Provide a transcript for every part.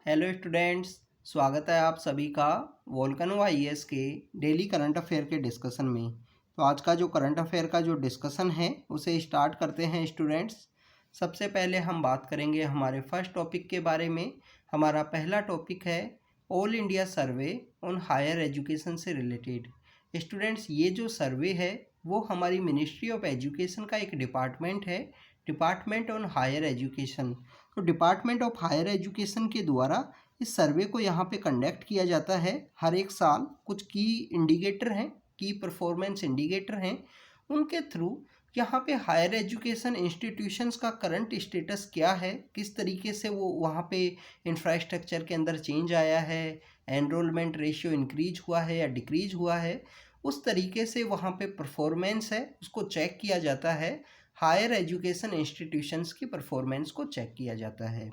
Hello students. स्वागत है आप सभी का वोल्केनो आईएएस के डेली करंट अफेयर के डिस्कशन में। तो आज का जो करंट अफेयर का जो डिस्कशन है उसे स्टार्ट करते हैं स्टूडेंट्स। सबसे पहले हम बात करेंगे हमारे फर्स्ट टॉपिक के बारे में। हमारा पहला टॉपिक है all India survey on higher education से रिलेटेड। स्टूडेंट्स, ये जो सर्वे है वो हमारी मिनिस्ट्री ऑफ एजुकेशन का एक डिपार्टमेंट है, डिपार्टमेंट ऑन हायर एजुकेशन। तो डिपार्टमेंट ऑफ हायर एजुकेशन के द्वारा इस सर्वे को यहाँ पे कंडक्ट किया जाता है हर एक साल। कुछ की इंडिकेटर हैं, की परफॉर्मेंस इंडिकेटर हैं, उनके थ्रू यहाँ पे हायर एजुकेशन इंस्टीट्यूशंस का करंट स्टेटस क्या है, किस तरीके से वो वहाँ पे इंफ्रास्ट्रक्चर के अंदर चेंज आया है, एनरोलमेंट रेशियो इंक्रीज हुआ है या डिक्रीज हुआ है, उस तरीके से वहाँ पे परफॉर्मेंस है उसको चेक किया जाता है। हायर एजुकेशन इंस्टीट्यूशंस की परफॉर्मेंस को चेक किया जाता है।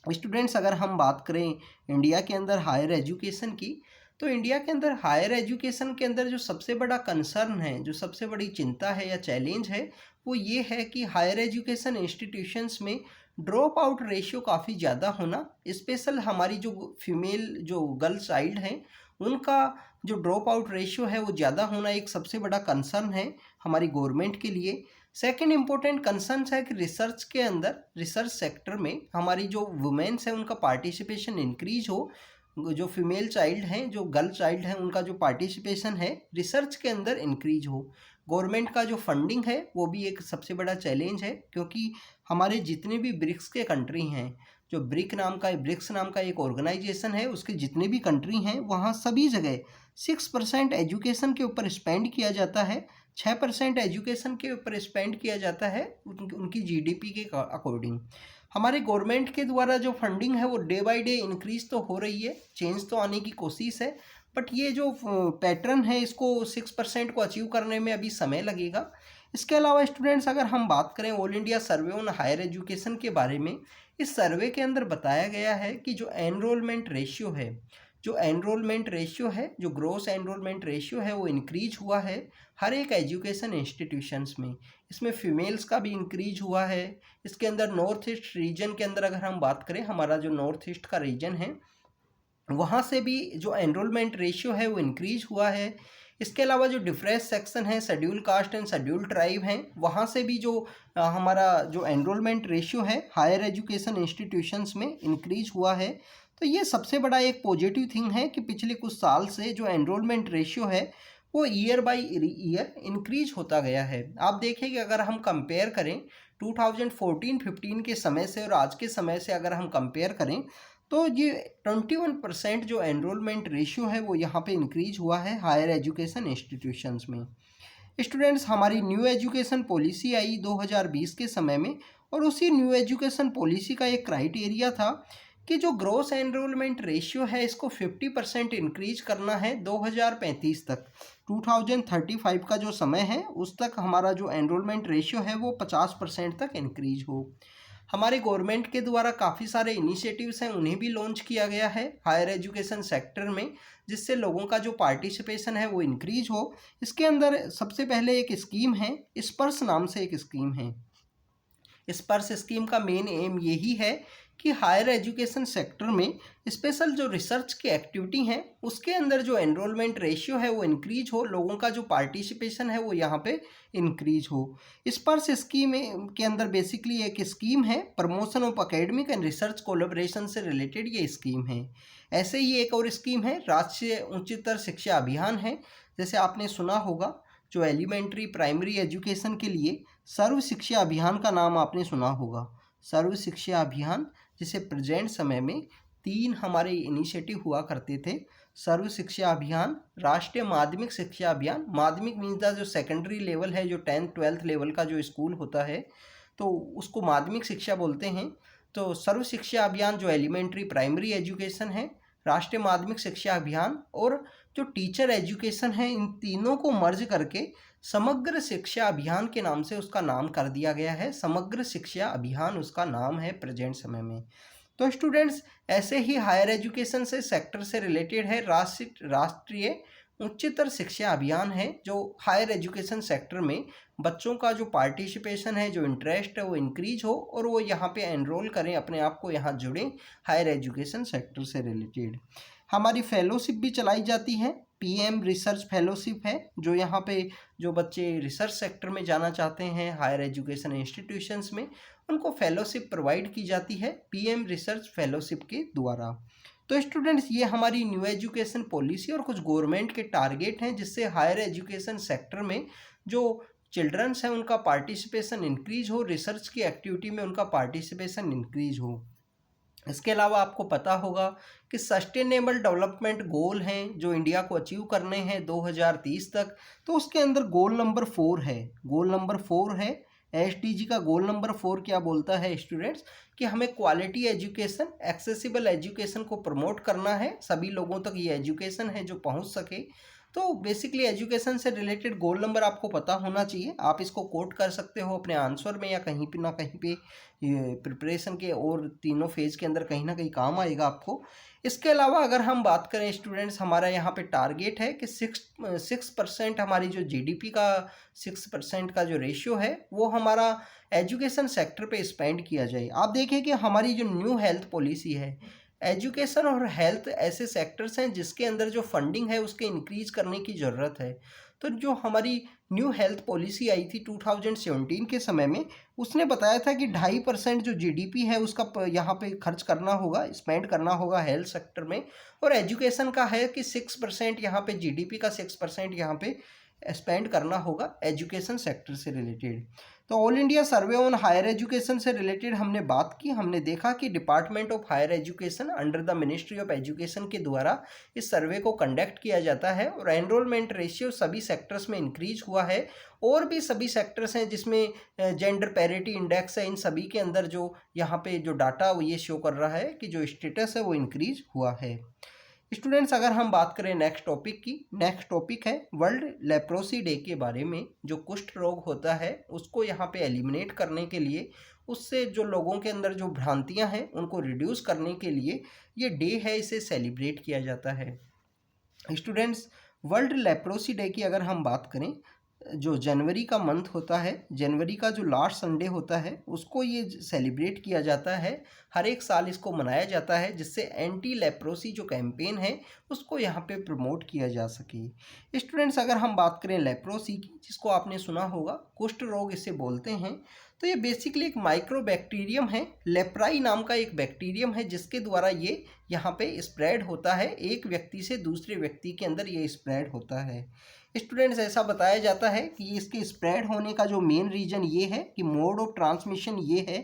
स्टूडेंट्स, अगर हम बात करें इंडिया के अंदर हायर एजुकेशन की, तो इंडिया के अंदर हायर एजुकेशन के अंदर जो सबसे बड़ा कंसर्न है, जो सबसे बड़ी चिंता है या चैलेंज है, वो ये है कि हायर एजुकेशन इंस्टीट्यूशंस में ड्रॉप आउट रेशियो काफ़ी ज़्यादा होना। स्पेशल हमारी जो फीमेल जो गर्ल चाइल्ड हैं उनका जो ड्रॉप आउट रेशियो है वो ज़्यादा होना एक सबसे बड़ा कंसर्न है हमारी गवर्नमेंट के लिए। सेकेंड इम्पोर्टेंट कंसर्न है कि रिसर्च के अंदर, रिसर्च सेक्टर में हमारी जो वुमेन्स हैं उनका पार्टिसिपेशन इंक्रीज हो। जो फीमेल चाइल्ड हैं, जो गर्ल चाइल्ड हैं, उनका जो पार्टिसिपेशन है रिसर्च के अंदर इंक्रीज हो। गवर्नमेंट का जो फंडिंग है वो भी एक सबसे बड़ा चैलेंज है, क्योंकि हमारे जितने भी ब्रिक्स के कंट्री हैं, जो ब्रिक्स नाम का एक ऑर्गेनाइजेशन है, उसके जितने भी कंट्री हैं वहाँ सभी जगह 6% एजुकेशन के ऊपर स्पेंड किया जाता है। 6% एजुकेशन के ऊपर स्पेंड किया जाता है उनकी जीडीपी के अकॉर्डिंग। हमारे गवर्नमेंट के द्वारा जो फंडिंग है वो डे बाय डे इंक्रीज तो हो रही है, चेंज तो आने की कोशिश है, बट ये जो पैटर्न है इसको 6% को अचीव करने में अभी समय लगेगा। इसके अलावा स्टूडेंट्स, अगर हम बात करें all India survey on higher education के बारे में, इस सर्वे के अंदर बताया गया है कि जो एनरोलमेंट रेशियो है, जो ग्रोस एनरोलमेंट रेशियो है वो इंक्रीज हुआ है हर एक एजुकेशन इंस्टीट्यूशंस में। इसमें फीमेल्स का भी इंक्रीज हुआ है। इसके अंदर नॉर्थ ईस्ट रीजन के अंदर अगर हम बात करें, हमारा जो नॉर्थ ईस्ट का रीजन है वहाँ से भी जो एनरोलमेंट रेशियो है वो इंक्रीज हुआ है। इसके अलावा जो डिफरेंस सेक्शन है, schedule caste and schedule tribe हैं, वहाँ से भी जो हमारा जो एनरोलमेंट रेशियो है हायर एजुकेशन इंस्टीट्यूशंस में इंक्रीज हुआ है। तो ये सबसे बड़ा एक पॉजिटिव थिंग है कि पिछले कुछ साल से जो एनरोलमेंट रेशियो है वो ईयर बाय ईयर इंक्रीज होता गया है। आप देखिए कि अगर हम कंपेयर करें 2014-15 के समय से और आज के समय से अगर हम कंपेयर करें, तो ये 21% जो एनरोलमेंट रेशियो है वो यहाँ पे इंक्रीज हुआ है हायर एजुकेशन इंस्टीट्यूशंस में। स्टूडेंट्स, हमारी न्यू एजुकेशन पॉलिसी आई 2020 के समय में, और उसी न्यू एजुकेशन पॉलिसी का एक क्राइटेरिया था कि जो ग्रोस एनरोलमेंट रेशियो है इसको 50% इंक्रीज करना है 2035 तक। 2035 का जो समय है उस तक हमारा जो एनरोलमेंट रेशियो है वो 50% तक इंक्रीज हो। हमारे गवर्नमेंट के द्वारा काफ़ी सारे इनिशिएटिव्स हैं, उन्हें भी लॉन्च किया गया है हायर एजुकेशन सेक्टर में, जिससे लोगों का जो पार्टिसिपेशन है वो इंक्रीज हो। इसके अंदर सबसे पहले एक स्कीम है, स्पर्श नाम से एक स्कीम है। स्पर्श स्कीम का मेन एम यही है कि हायर एजुकेशन सेक्टर में स्पेशल जो रिसर्च की एक्टिविटी हैं उसके अंदर जो एनरोलमेंट रेशियो है वो इंक्रीज हो, लोगों का जो पार्टिसिपेशन है वो यहाँ पे इंक्रीज हो। स्पर्श स्कीम के अंदर बेसिकली एक स्कीम है promotion of academic and research collaboration से रिलेटेड ये स्कीम है। ऐसे ही एक और स्कीम है राष्ट्रीय उच्चतर शिक्षा अभियान है। जैसे आपने सुना होगा जो एलिमेंट्री प्राइमरी एजुकेशन के लिए सर्व शिक्षा अभियान का नाम आपने सुना होगा, सर्व शिक्षा अभियान, जिसे प्रेजेंट समय में 3 हमारे इनिशिएटिव हुआ करते थे। सर्व शिक्षा अभियान, राष्ट्रीय माध्यमिक शिक्षा अभियान, माध्यमिक मीन्स द जो सेकेंडरी लेवल है, जो 10th 12th लेवल का जो स्कूल होता है तो उसको माध्यमिक शिक्षा बोलते हैं। तो सर्व शिक्षा अभियान जो एलिमेंट्री प्राइमरी एजुकेशन है, राष्ट्रीय माध्यमिक शिक्षा अभियान और जो टीचर एजुकेशन है, इन तीनों को मर्ज करके समग्र शिक्षा अभियान के नाम से उसका नाम कर दिया गया है। समग्र शिक्षा अभियान उसका नाम है प्रेजेंट समय में। तो स्टूडेंट्स, ऐसे ही हायर एजुकेशन से सेक्टर से रिलेटेड है राष्ट्रीय उच्चतर शिक्षा अभियान है जो हायर एजुकेशन सेक्टर में बच्चों का जो पार्टिसिपेशन है, जो इंटरेस्ट है वो इंक्रीज हो और वो यहाँ पे एनरोल करें, अपने आप को यहाँ जुड़ें हायर एजुकेशन सेक्टर से रिलेटेड। हमारी फेलोशिप भी चलाई जाती है, पीएम रिसर्च फेलोशिप है, जो यहाँ पे जो बच्चे रिसर्च सेक्टर में जाना चाहते हैं हायर एजुकेशन इंस्टीट्यूशंस में, उनको फेलोशिप प्रोवाइड की जाती है पीएम रिसर्च फेलोशिप के द्वारा। तो स्टूडेंट्स, ये हमारी न्यू एजुकेशन पॉलिसी और कुछ गवर्नमेंट के टारगेट हैं जिससे हायर एजुकेशन सेक्टर में जो चिल्ड्रंस हैं उनका पार्टिसिपेशन इंक्रीज हो, रिसर्च की एक्टिविटी में उनका पार्टिसिपेशन इंक्रीज हो। इसके अलावा आपको पता होगा कि सस्टेनेबल डेवलपमेंट गोल हैं जो इंडिया को अचीव करने हैं 2030 तक, तो उसके अंदर गोल नंबर 4 है। गोल नंबर 4 है एसडीजी का। गोल नंबर 4 क्या बोलता है स्टूडेंट्स, कि हमें क्वालिटी एजुकेशन, एक्सेसिबल एजुकेशन को प्रमोट करना है, सभी लोगों तक ये एजुकेशन है जो पहुंच सके। तो बेसिकली एजुकेशन से रिलेटेड गोल नंबर आपको पता होना चाहिए। आप इसको कोट कर सकते हो अपने आंसर में या कहीं पे ना कहीं पे, ये प्रिपरेशन के और तीनों फेज के अंदर कहीं ना कहीं काम आएगा आपको। इसके अलावा अगर हम बात करें स्टूडेंट्स, हमारा यहाँ पे टारगेट है कि 6% हमारी जो जीडीपी का 6% का जो रेशियो है वो हमारा एजुकेशन सेक्टर पे स्पेंड किया जाए। आप देखिए कि हमारी जो न्यू हेल्थ पॉलिसी है, एजुकेशन और हेल्थ ऐसे सेक्टर्स हैं जिसके अंदर जो फंडिंग है उसके इंक्रीज करने की ज़रूरत है। तो जो हमारी न्यू हेल्थ पॉलिसी आई थी 2017 के समय में, उसने बताया था कि 2.5% जो जीडीपी है उसका यहाँ पे खर्च करना होगा, स्पेंड करना होगा हेल्थ सेक्टर में। और एजुकेशन का है कि 6% यहाँ पे, जीडीपी का 6% यहाँ पे स्पेंड करना होगा एजुकेशन सेक्टर से रिलेटेड। तो all India survey on higher education से रिलेटेड हमने बात की। हमने देखा कि department of higher education under the ministry of education के द्वारा इस सर्वे को कंडक्ट किया जाता है और एनरोलमेंट रेशियो सभी सेक्टर्स में इंक्रीज हुआ है। और भी सभी सेक्टर्स हैं जिसमें जेंडर पैरिटी इंडेक्स है, इन सभी के अंदर जो यहाँ पे जो डाटा वो ये शो कर रहा है कि जो स्टेटस है वो इंक्रीज हुआ है। स्टूडेंट्स, अगर हम बात करें नेक्स्ट टॉपिक की, नेक्स्ट टॉपिक है वर्ल्ड लेप्रोसी डे के बारे में। जो कुष्ठ रोग होता है उसको यहाँ पे एलिमिनेट करने के लिए, उससे जो लोगों के अंदर जो भ्रांतियाँ हैं उनको रिड्यूस करने के लिए ये डे है, इसे सेलिब्रेट किया जाता है। स्टूडेंट्स, वर्ल्ड लेप्रोसी डे की अगर हम बात करें, जो जनवरी का मंथ होता है, जनवरी का जो लास्ट संडे होता है उसको ये सेलिब्रेट किया जाता है। हर एक साल इसको मनाया जाता है जिससे एंटी लेप्रोसी जो कैंपेन है उसको यहाँ पे प्रमोट किया जा सके। स्टूडेंट्स, अगर हम बात करें लेप्रोसी की, जिसको आपने सुना होगा कुष्ठ रोग इसे बोलते हैं, तो ये बेसिकली एक माइक्रो बैक्टीरियम है, लेप्राई नाम का एक बैक्टीरियम है जिसके द्वारा ये यहाँ पे स्प्रेड होता है, एक व्यक्ति से दूसरे व्यक्ति के अंदर ये स्प्रेड होता है। स्टूडेंट्स, ऐसा बताया जाता है कि इसके स्प्रेड होने का जो मेन रीज़न ये है कि मोड ऑफ ट्रांसमिशन ये है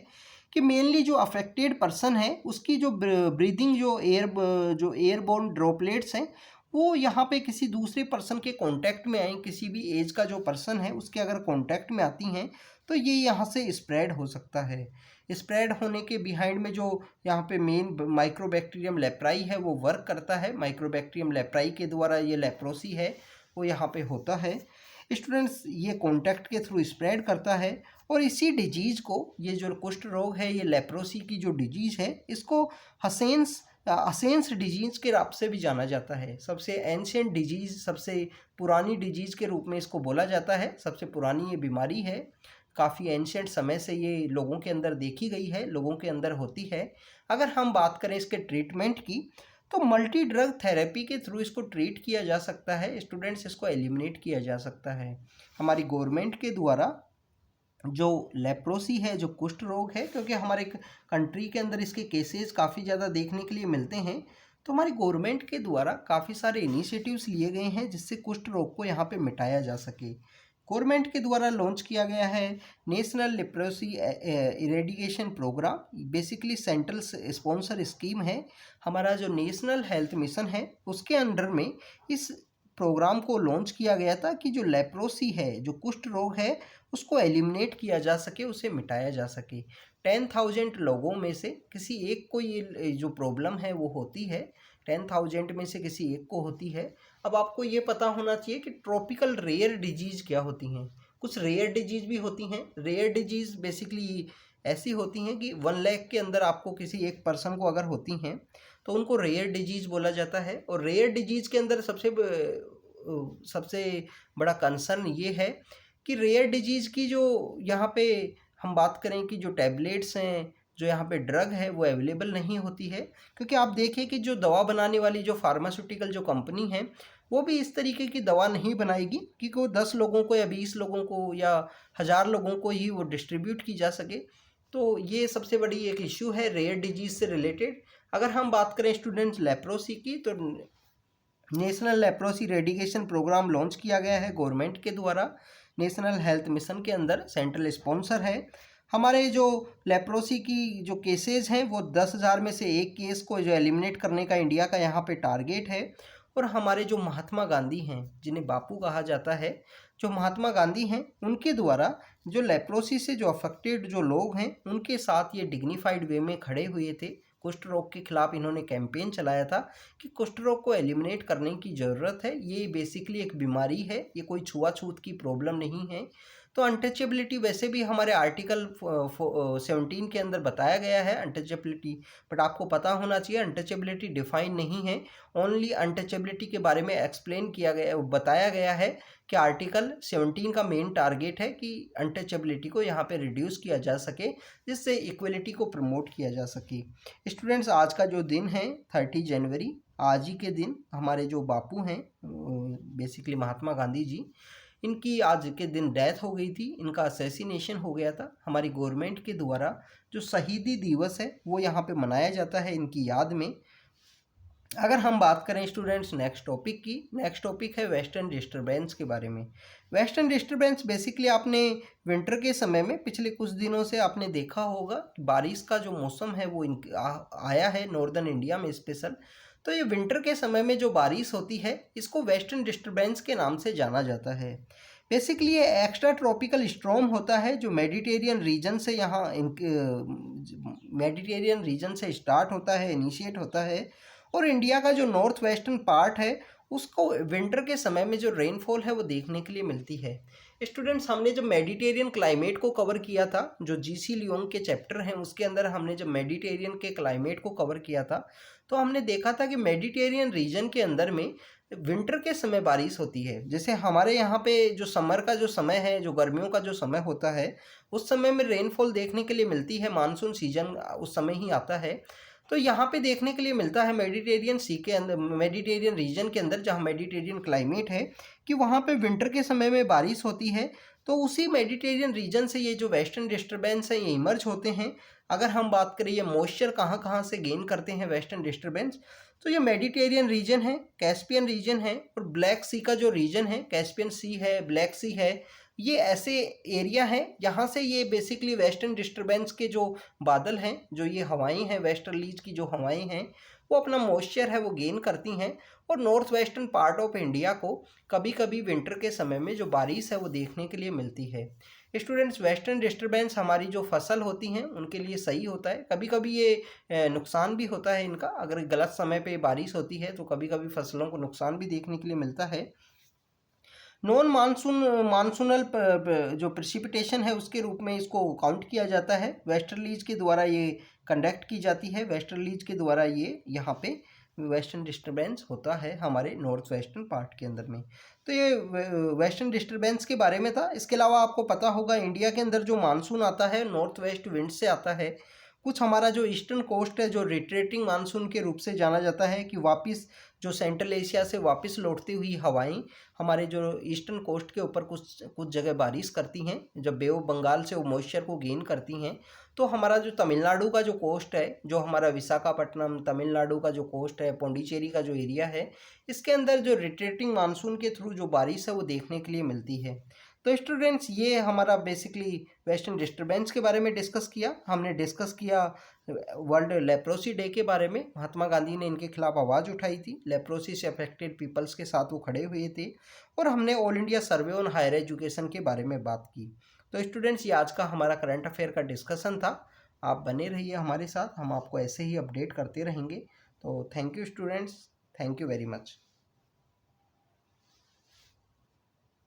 कि मेनली जो अफेक्टेड पर्सन है उसकी जो ब्रीदिंग जो एयरबोर्न ड्रॉपलेट्स हैं वो यहाँ पे किसी दूसरे पर्सन के कांटेक्ट में आए, किसी भी एज का जो पर्सन है उसके अगर कांटेक्ट में आती हैं तो ये यहाँ से स्प्रेड हो सकता है। स्प्रेड होने के बिहाइंड में जो यहाँ पे मेन माइक्रोबैक्टीरियम लेप्राई है वो वर्क करता है। माइक्रोबैक्टीरियम लेप्राई के द्वारा ये लेप्रोसी है वो यहाँ पे होता है। स्टूडेंट्स, ये कांटेक्ट के थ्रू स्प्रेड करता है और इसी डिजीज़ को, ये जो कुष्ठ रोग है, ये लेप्रोसी की जो डिजीज़ है, इसको असेंस डिजीज़ के नाम से भी जाना जाता है। सबसे एंशियंट डिजीज़, सबसे पुरानी डिजीज़ के रूप में इसको बोला जाता है। सबसे पुरानी ये बीमारी है, काफ़ी एंशियंट समय से ये लोगों के अंदर देखी गई है, लोगों के अंदर होती है। अगर हम बात करें इसके ट्रीटमेंट की, तो मल्टी ड्रग थेरेपी के थ्रू इसको ट्रीट किया जा सकता है। स्टूडेंट्स, इसको एलिमिनेट किया जा सकता है हमारी गवर्नमेंट के द्वारा। जो लेप्रोसी है, जो कुष्ठ रोग है, क्योंकि हमारे कंट्री के अंदर इसके केसेस काफ़ी ज़्यादा देखने के लिए मिलते हैं, तो हमारी गवर्नमेंट के द्वारा काफ़ी सारे इनिशिएटिव्स लिए गए हैं जिससे कुष्ठ रोग को यहाँ पे मिटाया जा सके। गवर्नमेंट के द्वारा लॉन्च किया गया है national leprosy eradication programme, basically central sponsor scheme है। हमारा जो नेशनल हेल्थ मिशन है उसके अंडर में इस प्रोग्राम को लॉन्च किया गया था कि जो लेप्रोसी है, जो कुष्ठ रोग है, उसको एलिमिनेट किया जा सके, उसे मिटाया जा सके। 10,000 लोगों में से किसी एक को ये जो प्रॉब्लम है वो होती है, 10,000 में से किसी एक को होती है। अब आपको ये पता होना चाहिए कि ट्रॉपिकल रेयर डिजीज़ क्या होती हैं। कुछ रेयर डिजीज़ भी होती हैं। रेयर डिजीज़ बेसिकली ऐसी होती हैं कि 1 लाख के अंदर आपको किसी एक पर्सन को अगर होती हैं तो उनको रेयर डिजीज़ बोला जाता है। और रेयर डिजीज़ के अंदर सबसे सबसे बड़ा कंसर्न ये है कि रेयर डिजीज़ की जो यहाँ पे हम बात करें कि जो टैबलेट्स हैं, जो यहाँ पे ड्रग है, वो अवेलेबल नहीं होती है। क्योंकि आप देखिए कि जो दवा बनाने वाली जो फार्मास्यूटिकल जो कंपनी है, वो भी इस तरीके की दवा नहीं बनाएगी कि वो 10 लोगों को या 20 लोगों को या 1000 लोगों को ही वो डिस्ट्रीब्यूट की जा सके। तो ये सबसे बड़ी एक इश्यू है रेयर डिजीज़ से रिलेटेड। अगर हम बात करें स्टूडेंट्स लेप्रोसी की, तो national leprosy eradication programme launch किया गया है गवर्नमेंट के द्वारा, नेशनल हेल्थ मिशन के अंदर, सेंट्रल स्पॉन्सर है। हमारे जो लेप्रोसी की जो केसेस हैं वो 10,000 में से एक केस को जो एलिमिनेट करने का इंडिया का यहाँ पे टारगेट है। और हमारे जो महात्मा गांधी हैं, जिन्हें बापू कहा जाता है, जो महात्मा गांधी हैं, उनके द्वारा जो लेप्रोसी से जो अफेक्टेड जो लोग हैं उनके साथ ये डिग्निफाइड वे में खड़े हुए थे। कुष्ठ रोग के खिलाफ इन्होंने कैंपेन चलाया था कि कुष्ठ रोग को एलिमिनेट करने की ज़रूरत है। ये बेसिकली एक बीमारी है, ये कोई छुआछूत की प्रॉब्लम नहीं है। तो अनटचेबिलिटी वैसे भी हमारे आर्टिकल 17 के अंदर बताया गया है अनटचेबिलिटी, बट आपको पता होना चाहिए अनटचेबिलिटी डिफाइन नहीं है। ओनली अनटचेबिलिटी के बारे में एक्सप्लेन किया गया, बताया गया है कि आर्टिकल 17 का मेन टारगेट है कि अनटचेबिलिटी को यहाँ पे रिड्यूस किया जा सके, जिससे इक्वलिटी को प्रमोट किया जा सके। स्टूडेंट्स, आज का जो दिन है 30 जनवरी, आज ही के दिन हमारे जो बापू हैं, बेसिकली महात्मा गांधी जी, इनकी आज के दिन डेथ हो गई थी, इनका असैसिनेशन हो गया था। हमारी गवर्नमेंट के द्वारा जो शहीदी दिवस है वो यहाँ पे मनाया जाता है इनकी याद में। अगर हम बात करें स्टूडेंट्स नेक्स्ट टॉपिक की, नेक्स्ट टॉपिक है वेस्टर्न डिस्टर्बेंस के बारे में। वेस्टर्न डिस्टर्बेंस बेसिकली आपने विंटर के समय में पिछले कुछ दिनों से आपने देखा होगा कि बारिश का जो मौसम है वो आया है नॉर्दर्न इंडिया में स्पेशल। तो ये विंटर के समय में जो बारिश होती है इसको वेस्टर्न डिस्टर्बेंस के नाम से जाना जाता है। बेसिकली ये एक्स्ट्रा ट्रॉपिकल स्टॉर्म होता है जो मेडिटेरियन रीजन से मेडिटेरियन रीजन से स्टार्ट होता है, इनिशिएट होता है, और इंडिया का जो नॉर्थ वेस्टर्न पार्ट है उसको विंटर के समय में जो रेनफॉल है वो देखने के लिए मिलती है। स्टूडेंट्स, हमने जब मेडिटेरियन क्लाइमेट को कवर किया था, जो जीसी लियोंग के चैप्टर हैं उसके अंदर हमने जब मेडिटेरियन के क्लाइमेट को कवर किया था, तो हमने देखा था कि मेडिटेरियन रीजन के अंदर में विंटर के समय बारिश होती है। जैसे हमारे यहाँ पे जो समर का जो समय है, जो गर्मियों का जो समय होता है, उस समय में रेनफॉल देखने के लिए मिलती है, मानसून सीजन उस समय ही आता है। तो यहाँ पे देखने के लिए मिलता है मेडिटेरियन सी के अंदर, मेडिटेरियन रीजन के अंदर जहाँ मेडिटेरियन क्लाइमेट है, कि वहाँ पे विंटर के समय में बारिश होती है। तो उसी मेडिटेरियन रीजन से ये जो वेस्टर्न डिस्टर्बेंस है ये इमर्ज होते हैं। अगर हम बात करें ये मॉइस्चर कहाँ कहाँ से गेन करते हैं वेस्टर्न डिस्टर्बेंस, तो ये मेडिटेरियन रीजन है, कैस्पियन रीजन है, और ब्लैक सी का जो रीजन है, कैस्पियन सी है, ब्लैक सी है, ये ऐसे एरिया हैं जहाँ से ये बेसिकली वेस्टर्न डिस्टर्बेंस के जो बादल हैं, जो ये हवाएं हैं, वेस्टर्लीज की जो हवाएं हैं, वो अपना मॉइस्चर है वो गेन करती हैं और north western part of India को कभी कभी विंटर के समय में जो बारिश है वो देखने के लिए मिलती है। स्टूडेंट्स, वेस्टर्न डिस्टर्बेंस हमारी जो फसल होती हैं उनके लिए सही होता है, कभी कभी ये नुकसान भी होता है इनका। अगर गलत समय पे बारिश होती है तो कभी कभी फसलों को नुकसान भी देखने के लिए मिलता है। नॉन मानसूनल जो प्रेसिपिटेशन है उसके रूप में इसको काउंट किया जाता है। वेस्टर्लीज के द्वारा ये कंडक्ट की जाती है, वेस्टर्लीज के द्वारा ये यहाँ पे वेस्टर्न डिस्टर्बेंस होता है हमारे नॉर्थ वेस्टर्न पार्ट के अंदर में। तो ये वेस्टर्न डिस्टर्बेंस के बारे में था। इसके अलावा आपको पता होगा इंडिया के अंदर जो मानसून आता है नॉर्थ वेस्ट विंड से आता है। कुछ हमारा जो ईस्टर्न कोस्ट है जो रिट्रेटिंग मानसून के रूप से जाना जाता है, कि वापस जो सेंट्रल एशिया से वापस लौटती हुई हवाएं हमारे जो ईस्टर्न कोस्ट के ऊपर कुछ कुछ जगह बारिश करती हैं, जब बे ऑफ बंगाल से वो मॉइस्चर को गेन करती हैं। तो हमारा जो तमिलनाडु का जो कोस्ट है, जो हमारा विशाखापट्टनम, तमिलनाडु का जो कोस्ट है, पौंडीचेरी का जो एरिया है, इसके अंदर जो रिट्रेटिंग मानसून के थ्रू जो बारिश है वो देखने के लिए मिलती है। तो स्टूडेंट्स, ये हमारा बेसिकली वेस्टर्न डिस्टर्बेंस के बारे में डिस्कस किया। हमने डिस्कस किया वर्ल्ड लेप्रोसी डे के बारे में। महात्मा गांधी ने इनके खिलाफ आवाज़ उठाई थी, लेप्रोसी से अफेक्टेड पीपल्स के साथ वो खड़े हुए थे। और हमने all India survey on higher education के बारे में बात की। तो स्टूडेंट्स, ये आज का हमारा करंट अफेयर का डिस्कशन था। आप बने रहिए हमारे साथ, हम आपको ऐसे ही अपडेट करते रहेंगे। तो thank you students, thank you very much.